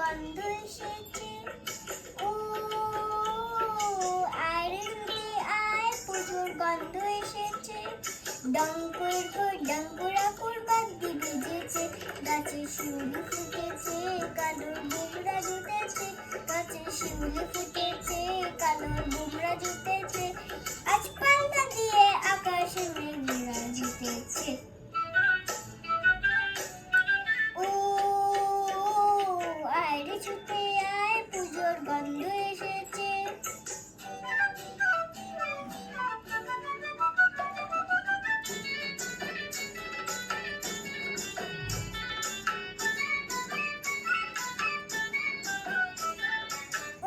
গন্ধ এসেছে। ও আয় রে ছুটে আয়, পুজোর গন্ধ এসেছে। ডঙ্কুর ঘর ডঙ্কুরাকুর বাদ্যি বেজেছে, গাছে শিউলি ফুটেছে, কালোর বুমরা জুটেছে। গাছে শিউলি ফুটেছে, কালোর বুমরা জুটেছে। আজ পাল্লা দিয়ে আকাশে মেঘেরা জুটেছে। ও আয় রে ছুটে আয়, পুজোর গন্ধ এসেছে।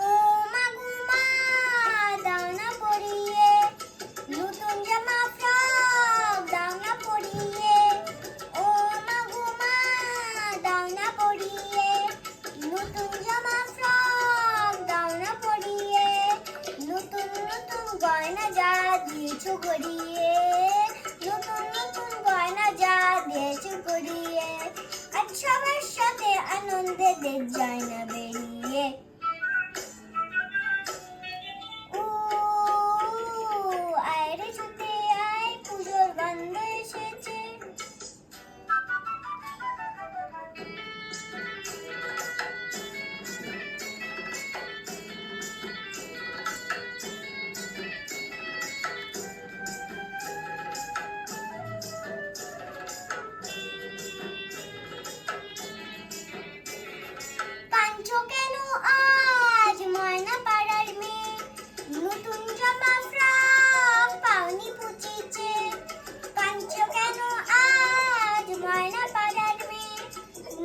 ও মা গো মা, দাও না পরিয়ে নতুন জামা ফ্রক, দাও না পরিয়ে। ও মা গো মা, দাও না পরিয়ে নতুন জামা ফ্রক, দাও না পরিয়ে। নতুন নতুন গয়না যা দিয়েছো গড়িয়ে, নতুন নতুন গয়না যা দিয়েছো গড়িয়ে। আজ সবার সাথে আনন্দে দেশ যায় না বেরিয়ে। ও আয় রে ছুটে আয়, পুজোর গন্ধ এসেছে। কাঁদছো কেন আজ ময়না পাড়ার মেয়ে, নতুন জামা ফ্রক পাওনি পুচিছে। কাঁদছো কেন আজ ময়না পাড়ার মেয়ে,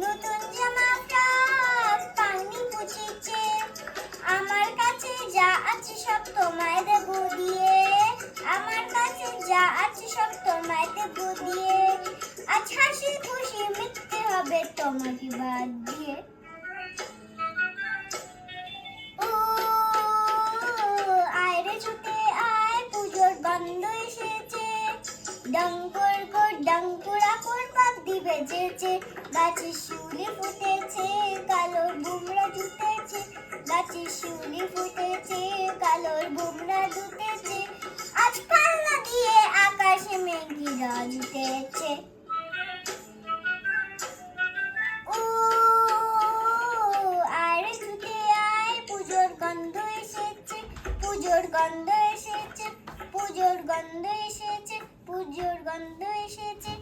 নতুন জামা ফ্রক পাওনি পুচিছে। আমার কাছে যা আছে সব তোমায় দেব দিয়ে, আমার কাছে যা আছে সব তোমায় দেব দিয়ে। আজ হাসি খুশি মিথ্যে হবে তোমাকে বাদ দিয়ে। ও আয় রে ছুটে আয়, পুজোর গন্ধ এসেছে। ডঙ্কুর ঘর ডঙ্কুরাকুর বাদ্যি বেজেছে, গাছে শিউলি ফুটেছে, কালোর বুমরা জুটেছে। গাছে শিউলি ফুটেছে, কালোর বুমরা জুটেছে। আজ পাল্লা দিয়ে আকাশে মেঘেরা জুটেছে। ও আয় রে ছুটে আয়, পুজোর গন্ধ এসেছে। পুজোর গন্ধ এসেছে, পুজোর গন্ধ এসেছে, পুজোর গন্ধ এসেছে।